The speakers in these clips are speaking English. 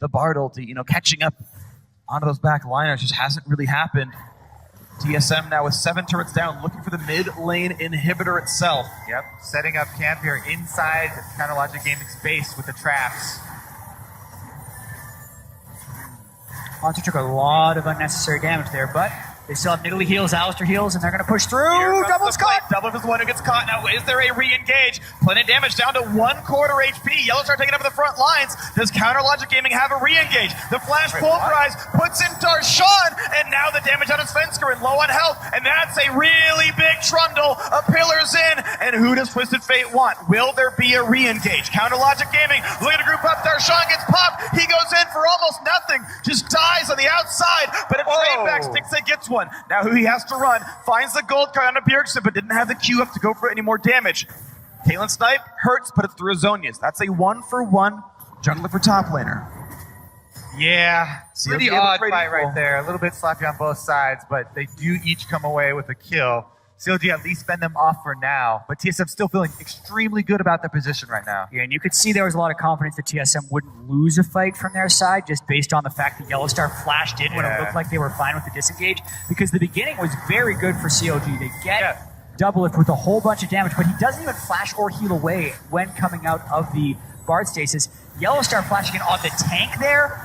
the Bard ulti, you know, catching up onto those back liners just hasn't really happened. TSM now with 7 turrets down, looking for the mid lane inhibitor itself. Yep, setting up camp here inside Counter Logic Gaming space with the traps. Monster took a lot of unnecessary damage there, but they still have Nidalee heals, Alistar heals, and they're going to push through. Double's caught. Double is the one who gets caught. Now, is there a re-engage? Plenty of damage down to 1/4 HP. Yellowstar taking over the front lines. Does Counter Logic Gaming have a re-engage? The flash pulverize puts in Darshan, and now the damage on his Fensker and low on health, and that's a really big trundle. A pillar's in, and who does Twisted Fate want? Will there be a re-engage? Counter Logic Gaming looking to group up. Darshan gets popped. He goes in for almost nothing. Just dies on the outside, but a trade back sticks and gets one. Now who he has to run, finds the gold card on Bjergsen, but didn't have the Q up to go for any more damage. Caitlyn Snipe hurts, but it's through Azonius. That's a 1-for-1 jungler for top laner. Yeah, pretty CLG odd fight right there. A little bit sloppy on both sides, but they do each come away with a kill. CLG at least fend them off for now, but TSM still feeling extremely good about their position right now. Yeah, and you could see there was a lot of confidence that TSM wouldn't lose a fight from their side, just based on the fact that Yellowstar flashed in when it looked like they were fine with the disengage, because the beginning was very good for CLG. They get Doublelift with a whole bunch of damage, but he doesn't even flash or heal away when coming out of the Bard stasis. Yellowstar flashing in on the tank there,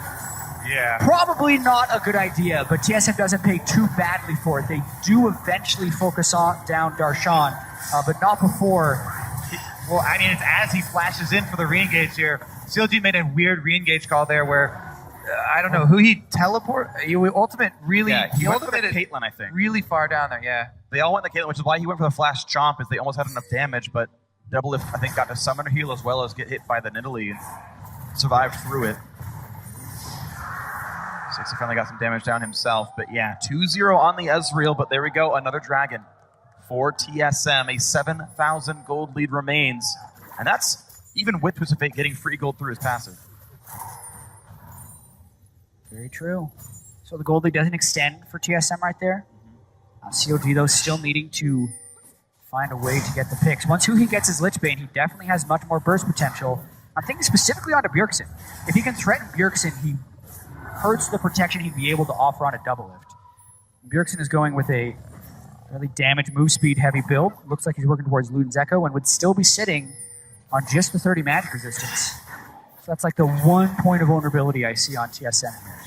probably not a good idea, but TSM doesn't pay too badly for it. They do eventually focus on down Darshan, but not before. Well, I mean, it's as he flashes in for the re-engage here. CLG made a weird re-engage call there where, I don't know, who he ultimate really... Yeah, he went for the Caitlyn, I think. Really far down there, yeah. They all went the Caitlyn, which is why he went for the flash chomp, is they almost had enough damage, but Doublelift, I think, got to summoner heal as well as get hit by the Nidalee and survived through it. Sixty finally got some damage down himself, but yeah, 2-0 on the Ezreal, but there we go, another dragon for TSM. A 7,000 gold lead remains, and that's even with Twisted Fate getting free gold through his passive. Very true. So the gold lead doesn't extend for TSM right there. COG, though, still needing to find a way to get the picks. Once he gets his Lichbane, he definitely has much more burst potential. I'm thinking specifically onto Bjergsen. If he can threaten Bjergsen, he hurts the protection he'd be able to offer on a Doublelift. Bjergsen is going with a really damage, move speed heavy build. Looks like he's working towards Luden's Echo and would still be sitting on just the 30 magic resistance. So that's like the one point of vulnerability I see on TSM here.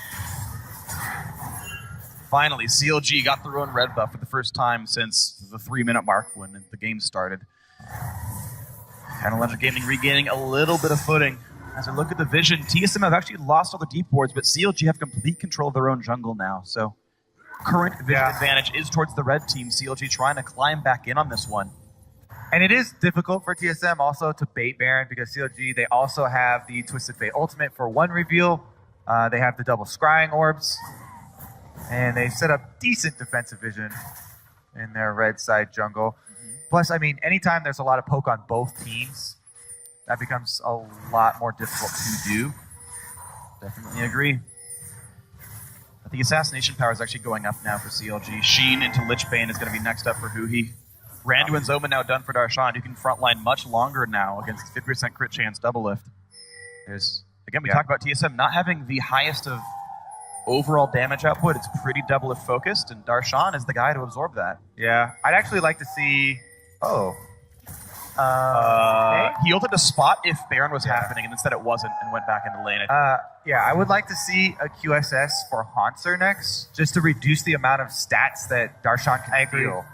Finally, CLG got their own red buff for the first time since the 3-minute mark when the game started. Counter Logic Gaming regaining a little bit of footing. As I look at the vision, TSM have actually lost all the deep wards, but CLG have complete control of their own jungle now. So current vision advantage is towards the red team. CLG trying to climb back in on this one. And it is difficult for TSM also to bait Baron because CLG, they also have the Twisted Fate ultimate for one reveal. They have the double scrying orbs. And they set up decent defensive vision in their red side jungle. Plus, I mean, anytime there's a lot of poke on both teams, that becomes a lot more difficult to do. Definitely agree. But the assassination power is actually going up now for CLG. Sheen into Lichbane is going to be next up for Huhi. Randuin's Omen now done for Darshan, who can frontline much longer now against 50% crit chance Doublelift. There's, again, we talked about TSM not having the highest of overall damage output. It's pretty Doublelift focused, and Darshan is the guy to absorb that. Yeah, I'd actually like to see... He ulted a spot if Baron was happening, and instead it wasn't, and went back into lane. Yeah, I would like to see a QSS for Haunter next, just to reduce the amount of stats that Darshan can feel.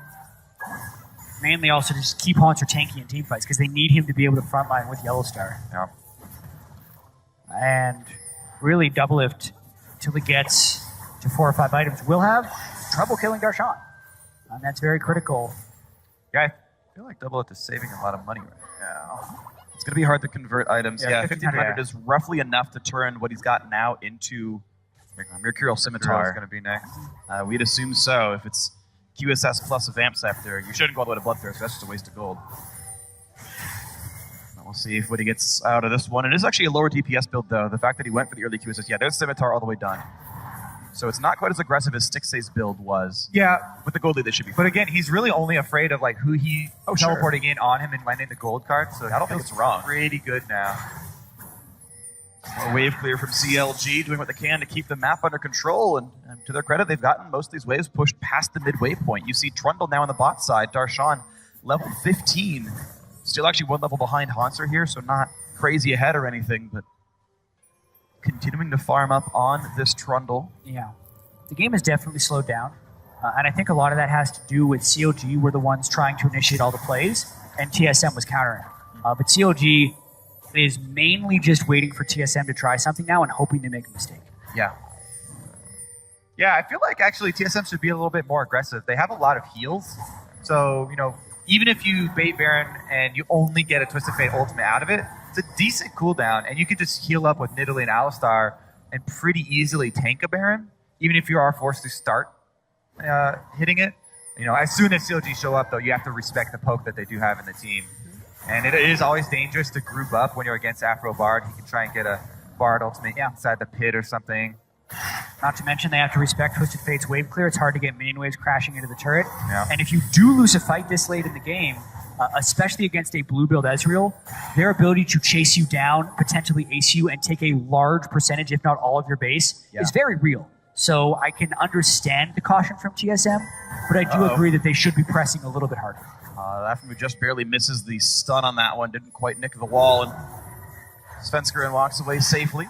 Mainly also just keep Haunter tanky in team fights, because they need him to be able to frontline with Yellowstar. Yeah. And really, Doublelift, until he gets to 4 or 5 items, will have trouble killing Darshan. And that's very critical. Yeah, I feel like Doublelift is saving a lot of money right now. It's going to be hard to convert items. Yeah, 1,500 is roughly enough to turn what he's got now into Mercurial Scimitar. Is going to be next. We'd assume so. If it's QSS plus a Vamp Scepter, you shouldn't go all the way to Bloodthirst. That's just a waste of gold. We'll see if what he gets out of this one. It is actually a lower DPS build, though. The fact that he went for the early QSS, there's Scimitar all the way done. So it's not quite as aggressive as Stixay's build was. Yeah. With the gold lead, they should be. But again, he's really only afraid of like who he teleporting in on him and landing the gold card. So I don't think it's wrong. Pretty good now. A wave clear from CLG, doing what they can to keep the map under control, and to their credit, they've gotten most of these waves pushed past the midway point. You see Trundle now on the bot side, Darshan level 15, still actually one level behind Hanser here, so not crazy ahead or anything, but continuing to farm up on this Trundle. Yeah, the game has definitely slowed down, and I think a lot of that has to do with CLG were the ones trying to initiate all the plays, and TSM was countering. But CLG is mainly just waiting for TSM to try something now and hoping to make a mistake. Yeah. Yeah, I feel like actually TSM should be a little bit more aggressive. They have a lot of heals, so, you know, even if you bait Baron and you only get a Twisted Fate ultimate out of it, it's a decent cooldown, and you can just heal up with Nidalee and Alistar and pretty easily tank a Baron, even if you are forced to start hitting it. You know, as soon as CLG show up, though, you have to respect the poke that they do have in the team. And it is always dangerous to group up when you're against Afro Bard. You can try and get a Bard ultimate inside the pit or something. Not to mention they have to respect Twisted Fate's wave clear. It's hard to get minion waves crashing into the turret. Yeah. And if you do lose a fight this late in the game, especially against a blue build Ezreal, their ability to chase you down, potentially ace you, and take a large percentage, if not all of your base, is very real. So I can understand the caution from TSM, but I do agree that they should be pressing a little bit harder. Aftermoon just barely misses the stun on that one, didn't quite nick the wall, and Svenskeren walks away safely.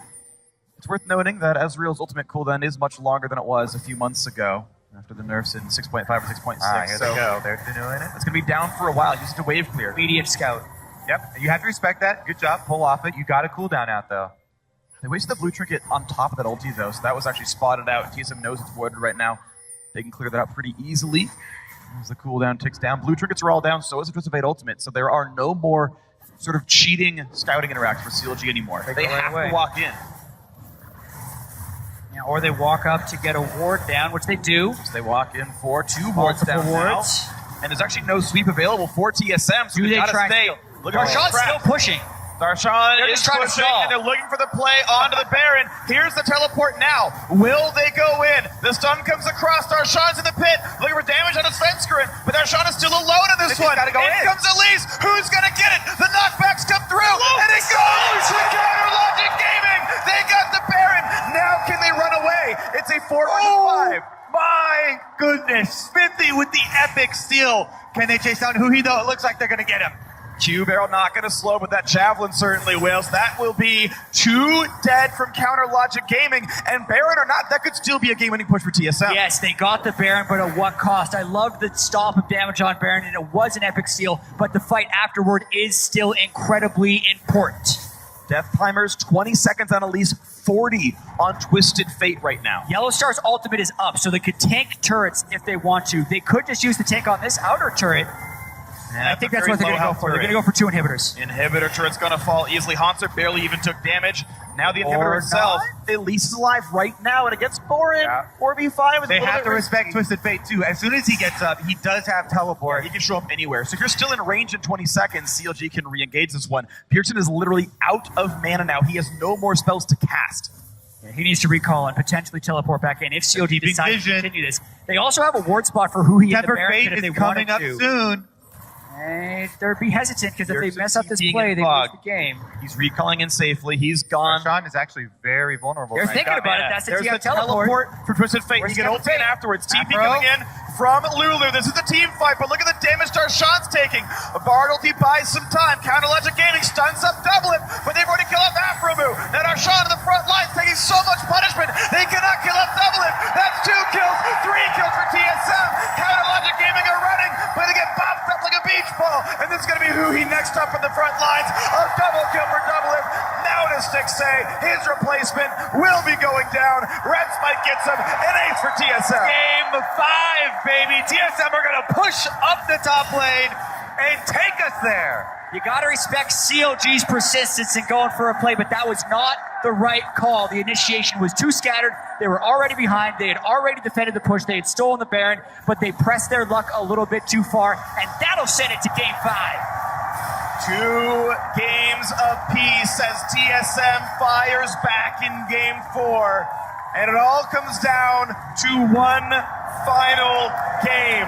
It's worth noting that Ezreal's ultimate cooldown is much longer than it was a few months ago, after the nerfs in 6.5 or 6.6. Here they go. They're doing it. It's going to be down for a while, just a wave clear. Immediate scout. Yep, you have to respect that. Good job. Pull off it. You got a cooldown out, though. They wasted the blue trinket on top of that ulti, though, so that was actually spotted out. TSM knows it's voided right now. They can clear that out pretty easily. As the cooldown ticks down, blue trinkets are all down, so is the Twisted Fate ultimate, so there are no more sort of cheating scouting interactions for CLG anymore. They have to walk in. Yeah, or they walk up to get a ward down, which they do. So they walk in for 2 wards down now. And there's actually no sweep available for TSM, so they gotta stay. Look at Darshan's still pushing. Darshan is pushing, and they're looking for the play onto the Baron. Here's the teleport now. Will they go in? The stun comes across. Darshan's in the pit, looking for damage on his Svenskeren, but Darshan is still alone in this one. Gotta go in. Comes Elise. Who's going to get it? The knockbacks come through, and it goes to Counter Logic Gaming. They got the Baron. Now can they run away? It's a 4-5. My goodness. Smithy with the epic steal. Can they chase down Huhi, though? It looks like they're going to get him. Q barrel not going to slow, but that javelin certainly will. So that will be 2 dead from Counter Logic Gaming. And Baron or not, that could still be a game-winning push for TSM. Yes, they got the Baron, but at what cost? I loved the stop of damage on Baron, and it was an epic steal, but the fight afterward is still incredibly important. Death Climbers, 20 seconds on Elise, 40 on Twisted Fate right now. Yellowstar's ultimate is up, so they could tank turrets if they want to. They could just use the tank on this outer turret. And I think that's what they're going to go for. They're going to go for 2 inhibitors. Inhibitor turret's going to fall easily. Hanser barely even took damage. Now the inhibitor itself, Elise is alive right now, and it gets Thorin. 4v5. They have to respect Twisted Fate, too. As soon as he gets up, he does have teleport. He can show up anywhere. So if you're still in range in 20 seconds, CLG can re-engage this one. Pearson is literally out of mana now. He has no more spells to cast. Yeah, he needs to recall and potentially teleport back in if CLG decides to continue this. They also have a ward spot for who he and the Baron if they coming up to. soon. They'd be hesitant because if they mess up this play, they lose the game. He's recalling in safely. He's gone. Darshan is actually very vulnerable. They're thinking about it. That's the teleport for Twisted Fate. He can ult in afterwards. TP coming in from Lulu. This is the team fight, but look at the damage Darshan's taking. Bard ulti buys some time. Counter Logic Gaming stuns up Doublin, but they've already killed off Afromu. Now Darshan in the front lines taking so much punishment. They cannot kill off Doublin. That's 2 kills, 3 kills for TSM. Counter Logic Gaming are running, but they get bopped up like a beach ball. And this is going to be Huhi next up in the front lines. A double kill for Doublin. Now does Stick say his replacement will be going down. Red Spike gets him. An ace for TSM. Game 5, baby. TSM are going to push up the top lane and take us there. You got to respect CLG's persistence in going for a play, but that was not the right call. The initiation was too scattered. They were already behind. They had already defended the push. They had stolen the Baron, but they pressed their luck a little bit too far, and that'll send it to Game 5. 2 games apiece as TSM fires back in Game 4. And it all comes down to one final game.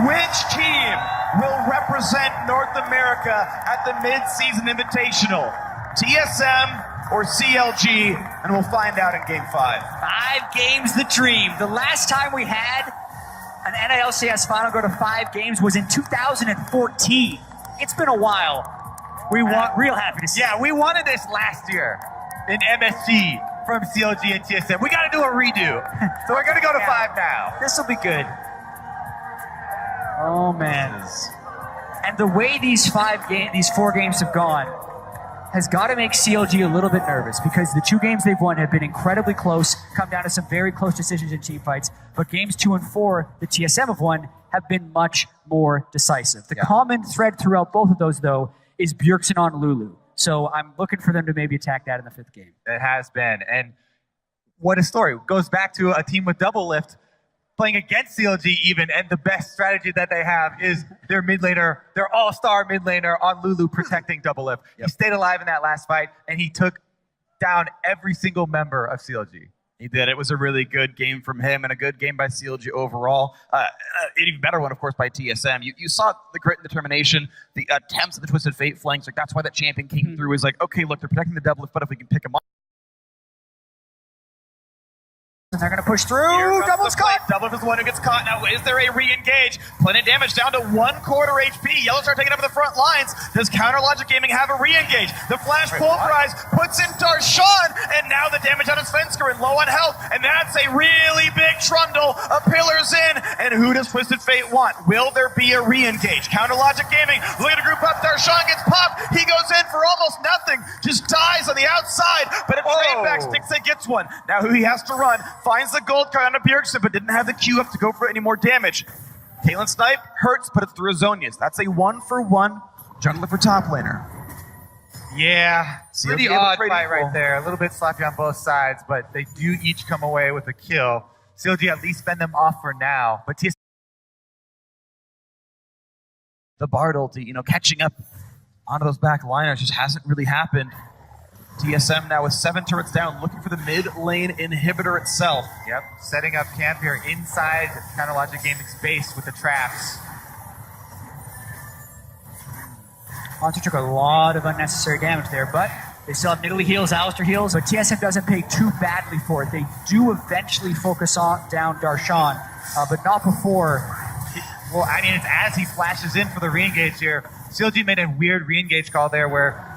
Which team will represent North America at the Mid-Season Invitational? TSM or CLG, and we'll find out in Game 5. 5 games, the dream. The last time we had an NALCS final go to 5 games was in 2014. It's been a while. We want real happy to see. Yeah, we wanted this last year in MSG from CLG and TSM. We got to do a redo. So we're going to go to 5 now. This will be good. Oh man. And the way these 4 games have gone has got to make CLG a little bit nervous, because the 2 games they've won have been incredibly close, come down to some very close decisions in team fights, but games 2 and 4 the TSM have won have been much more decisive. The common thread throughout both of those, though, is Bjergsen on Lulu. So I'm looking for them to maybe attack that in the 5th game. It has been. And what a story. It goes back to a team with double lift playing against CLG even, and the best strategy that they have is their mid laner, their all-star mid laner on Lulu protecting double lift. He stayed alive in that last fight, and he took down every single member of CLG. He did. It was a really good game from him and a good game by CLG overall. An even better one, of course, by TSM. You saw the grit and determination, the attempts at the Twisted Fate flanks. Like, that's why that champion came through. Is like, okay, look, they're protecting the double lift, but if we can pick him up. And they're going to push through. Double's caught. Double is the one who gets caught. Now, is there a re-engage? Plenty of damage down to 1/4 HP. Yellowstar taking over the front lines. Does Counter Logic Gaming have a re-engage? The flash pulverize puts in Darshan, and now the damage on his Fensker and low on health. And that's a really big trundle. A pillar's in. And who does Twisted Fate want? Will there be a re-engage? Counter Logic Gaming looking to group up. Darshan gets popped. He goes in for almost nothing. Just dies on the outside. But if Trainback sticks it, gets one. Now who he has to run. Finds the gold card on a Bjergsen, but didn't have the Q up to go for any more damage. Caitlyn Snipe hurts, but it's through Azonius. That's a 1-for-1 jungler for top laner. Yeah, pretty CLG odd trade fight equal. right there. A little bit sloppy on both sides, but they do each come away with a kill. CLG at least fend them off for now, but TSM The Bard ulti, catching up onto those back liners just hasn't really happened. TSM now with 7 turrets down, looking for the mid lane inhibitor itself. Yep, setting up camp here inside Counter Logic Gaming's base with the traps. Monster took a lot of unnecessary damage there, but they still have Nidalee heals, Alistar heals, but TSM doesn't pay too badly for it. They do eventually focus on down Darshan, but not before. Well, I mean, it's as he flashes in for the re-engage here. CLG made a weird re-engage call there where,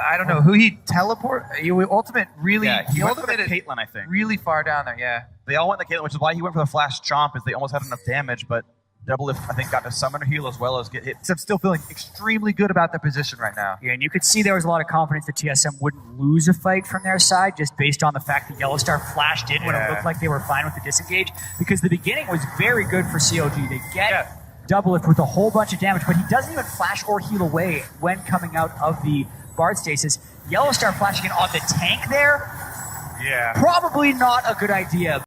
I don't know, who he teleport? Ultimate really, he went for the ultimated Caitlyn, I think. really far down there, yeah. They all went the Caitlyn, which is why he went for the flash chomp, is they almost had enough damage, but Double Lift, I think, got to summoner heal as well as get hit. So I'm still feeling extremely good about their position right now. Yeah, and you could see there was a lot of confidence that TSM wouldn't lose a fight from their side, just based on the fact that Yellowstar flashed in when it looked like they were fine with the disengage, because the beginning was very good for CLG. They get Double Lift with a whole bunch of damage, but he doesn't even flash or heal away when coming out of the Bard stasis. Yellowstar flashing in on the tank there, probably not a good idea.